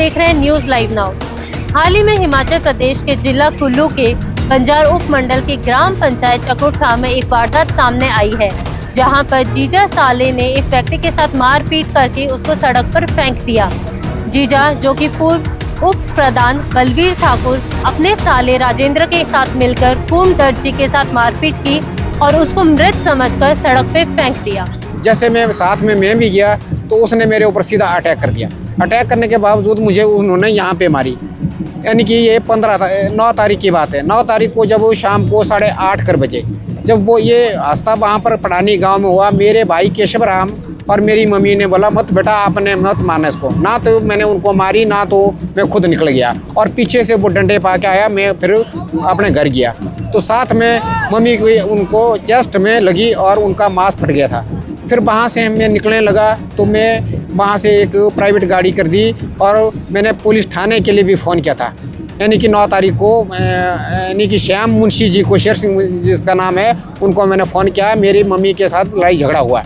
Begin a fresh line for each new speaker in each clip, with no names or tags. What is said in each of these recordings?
देख रहे हैं न्यूज लाइव नाउ। हाल ही में हिमाचल प्रदेश के जिला कुल्लू के बंजार उपमंडल के ग्राम पंचायत चकुठा में एक वारदात सामने आई है, जहां पर जीजा साले ने एक व्यक्ति के साथ मारपीट करके उसको सड़क पर फेंक दिया। जीजा, जो कि पूर्व उप प्रधान बलवीर ठाकुर, अपने साले राजेंद्र के साथ मिलकर खून दर्जी के साथ मारपीट की और उसको मृत समझकर सड़क पे फेंक दिया।
जैसे मैं साथ में मैं भी गया तो उसने मेरे ऊपर सीधा अटैक कर दिया। अटैक करने के बावजूद मुझे उन्होंने यहाँ पे मारी। यानी कि ये 9 तारीख की बात है। 9 तारीख को जब वो शाम को 8:30 बजे जब वो ये हादसा वहाँ पर पढ़ानी गांव में हुआ, मेरे भाई केशव राम और मेरी मम्मी ने बोला, मत बेटा आपने मत मारना इसको। ना तो मैंने उनको मारी, ना तो मैं खुद निकल गया और पीछे से वो डंडे पा के आया। मैं फिर अपने घर गया तो साथ में मम्मी की उनको चेस्ट में लगी और उनका मांस फट गया था। फिर वहाँ से मैं निकलने लगा तो मैं वहाँ से एक प्राइवेट गाड़ी कर दी और मैंने पुलिस थाने के लिए भी फ़ोन किया था। यानी कि 9 तारीख को यानी कि श्याम मुंशी जी को, शेर सिंह जिसका नाम है, उनको मैंने फ़ोन किया। मेरी मम्मी के साथ लड़ाई झगड़ा हुआ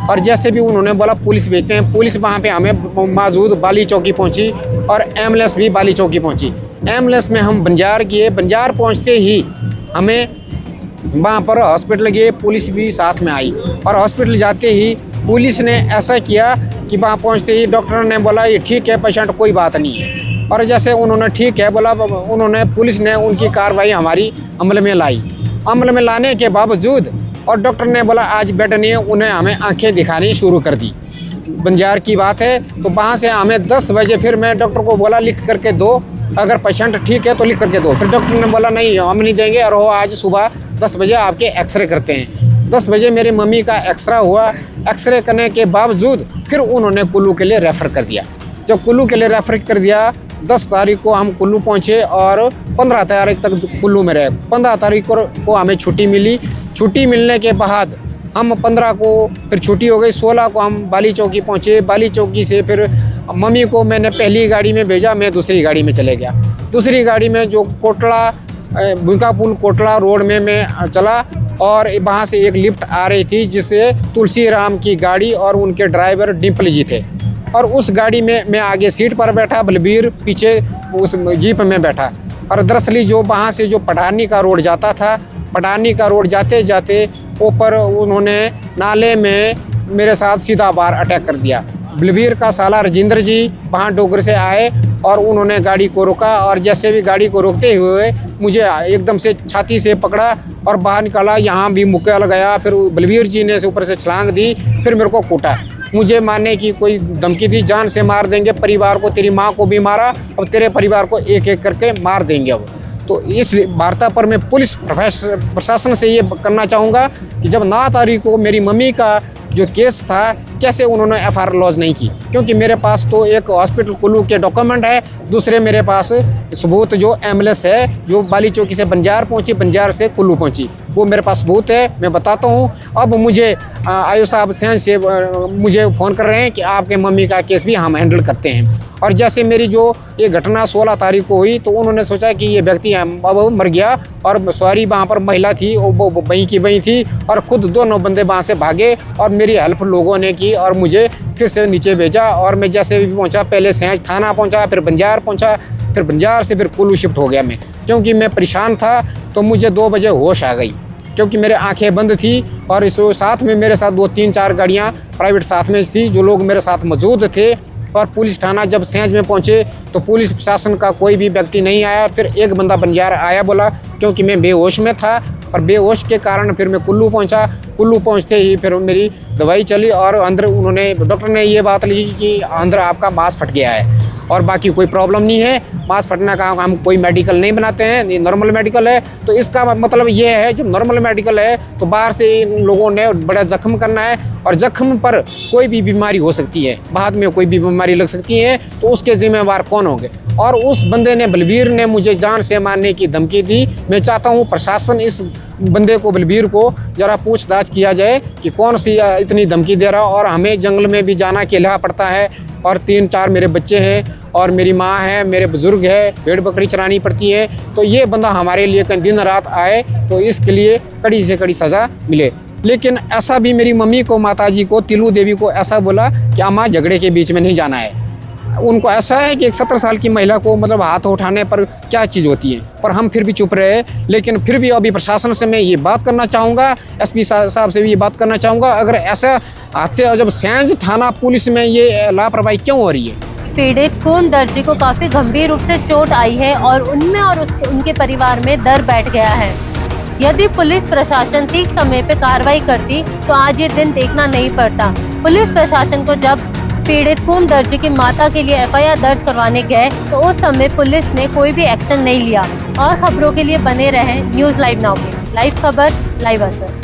और जैसे भी उन्होंने बोला पुलिस भेजते हैं। पुलिस वहाँ पे हमें मौजूद बाली चौकी पहुँची और एम्बुलेंस भी बाली चौकी पहुँची। एम्बुलेंस में हम बंजार गए। बंजार पहुँचते ही हमें वहाँ पर हॉस्पिटल गए, पुलिस भी साथ में आई और हॉस्पिटल जाते ही पुलिस ने ऐसा किया कि वहाँ पहुँचते ही डॉक्टर ने बोला ये ठीक है पेशेंट, कोई बात नहीं है। और जैसे उन्होंने ठीक है बोला, उन्होंने पुलिस ने उनकी कार्रवाई हमारी अमल में लाई। अमल में लाने के बावजूद और डॉक्टर ने बोला आज बेड नहीं है, उन्हें हमें आंखें दिखानी शुरू कर दी। बंजार की बात है। तो वहाँ से हमें 10 बजे फिर मैं डॉक्टर को बोला लिख करके दो, अगर पेशेंट ठीक है तो लिख करके दो। फिर डॉक्टर ने बोला नहीं हम नहीं देंगे और वो आज सुबह 10 बजे आपके एक्सरे करते हैं। 10 बजे मेरी मम्मी का एक्सरा हुआ। एक्सरे करने के बावजूद फिर उन्होंने कुल्लू के लिए रेफ़र कर दिया। जब कुल्लू के लिए रेफ़र कर दिया 10 तारीख को हम कुल्लू पहुँचे और 15 तारीख तक कुल्लू में रहे। 15 तारीख को हमें छुट्टी मिली। छुट्टी मिलने के बाद हम 15 को फिर छुट्टी हो गई। 16 को हम बाली चौकी पहुँचे। बाली चौकी से फिर मम्मी को मैंने पहली गाड़ी में भेजा, मैं दूसरी गाड़ी में चले गया। दूसरी गाड़ी में जो कोटला भूका पुल कोटला रोड में मैं चला और वहाँ से एक लिफ्ट आ रही थी जिससे तुलसी राम की गाड़ी और उनके ड्राइवर डिम्पल जी थे। और उस गाड़ी में मैं आगे सीट पर बैठा, बलबीर पीछे उस जीप में बैठा। और दरअसल जो वहाँ से जो पठानी का रोड जाता था, पठानी का रोड जाते जाते ऊपर उन्होंने नाले में मेरे साथ सीधा बार अटैक कर दिया। बलबीर का साला राजेंद्र जी वहाँ डोगर से आए और उन्होंने गाड़ी को रोका और जैसे भी गाड़ी को रोकते हुए मुझे एकदम से छाती से पकड़ा और बाहर निकाला। यहाँ भी मुक्का लगाया। फिर बलबीर जी ने ऊपर से छलांग दी, फिर मेरे को कूटा। मुझे मारने की कोई धमकी दी, जान से मार देंगे, परिवार को, तेरी माँ को भी मारा और तेरे परिवार को एक एक करके मार देंगे। अब तो इस वार्ता पर मैं पुलिस प्रशासन से ये करना चाहूँगा कि जब 9 तारीख को मेरी मम्मी का जो केस था कैसे उन्होंने FIR लॉज नहीं की, क्योंकि मेरे पास तो एक हॉस्पिटल कुल्लू के डॉक्यूमेंट है, दूसरे मेरे पास सबूत जो एम्बुलेंस है जो बाली चौकी से बंजार पहुंची, बंजार से कुल्लू पहुंची, वो मेरे पास सबूत है, मैं बताता हूं। अब मुझे आयु साहब से मुझे फ़ोन कर रहे हैं कि आपके मम्मी का केस भी हम हैंडल करते हैं। और जैसे मेरी जो ये घटना 16 तारीख को हुई तो उन्होंने सोचा कि ये व्यक्ति अब मर गया और सवारी वहाँ पर महिला थी, वो वहीं की वहीं थी और खुद दोनों बंदे वहाँ से भागे और मेरी हेल्प लोगों ने की और मुझे फिर से नीचे भेजा। और मैं जैसे भी पहुँचा, पहले सैंज थाना पहुँचा, फिर बंजार पहुँचा, फिर बंजार से फिर कुल्लू शिफ्ट हो गया मैं, क्योंकि मैं परेशान था। तो मुझे 2 बजे होश आ गई क्योंकि मेरे आंखें बंद थी और इस साथ में मेरे साथ 2-3-4 गाड़ियाँ प्राइवेट साथ में थी, जो लोग मेरे साथ मौजूद थे। और पुलिस थाना जब सैंज में पहुंचे तो पुलिस प्रशासन का कोई भी व्यक्ति नहीं आया। फिर एक बंदा बंजार आया, बोला क्योंकि मैं बेहोश में था और बेहोश के कारण फिर मैं कुल्लू पहुंचा। कुल्लू पहुंचते ही फिर मेरी दवाई चली और अंदर उन्होंने, डॉक्टर ने ये बात लिखी कि अंदर आपका मांस फट गया है और बाकी कोई प्रॉब्लम नहीं है। मांस फटने का हम कोई मेडिकल नहीं बनाते हैं, ये नॉर्मल मेडिकल है। तो इसका मतलब ये है जब नॉर्मल मेडिकल है तो बाहर से इन लोगों ने बड़ा जख्म करना है और जख्म पर कोई भी बीमारी हो सकती है, बाद में कोई भी बीमारी लग सकती है, तो उसके जिम्मेवार कौन होंगे। और उस बंदे ने, बलबीर ने, मुझे जान से मारने की धमकी दी। मैं चाहता हूँ प्रशासन इस बंदे को, बलबीर को ज़रा पूछताछ किया जाए कि कौन सी इतनी धमकी दे रहा। और हमें जंगल में भी जाना अकेला पड़ता है और 3-4 मेरे बच्चे हैं और मेरी माँ है, मेरे बुज़ुर्ग है, भेड़ बकरी चरानी पड़ती है। तो ये बंदा हमारे लिए कहीं दिन रात आए तो इसके लिए कड़ी से कड़ी सज़ा मिले। लेकिन ऐसा भी मेरी मम्मी को, माताजी को, तिलू देवी को ऐसा बोला कि अम्मा झगड़े के बीच में नहीं जाना है। उनको ऐसा है कि एक 17 साल की महिला को मतलब हाथ उठाने पर क्या चीज़ होती है, पर हम फिर भी चुप रहे। लेकिन फिर भी अभी प्रशासन से मैं ये बात करना चाहूँगा, एसपी साहब से भी ये बात करना चाहूँगा, अगर ऐसा हाथ से जब सैंज थाना पुलिस में ये लापरवाही क्यों हो रही है।
पीड़ित कुम दर्जी को काफी गंभीर रूप से चोट आई है और उनमें और उनके परिवार में डर बैठ गया है। यदि पुलिस प्रशासन ठीक समय पे कार्रवाई करती तो आज ये दिन देखना नहीं पड़ता। पुलिस प्रशासन को जब पीड़ित कुम दर्जी की माता के लिए एफआईआर दर्ज करवाने गए तो उस समय पुलिस ने कोई भी एक्शन नहीं लिया। और खबरों के लिए बने रहें न्यूज़ लाइव नाउ पे। लाइव खबर, लाइव असर।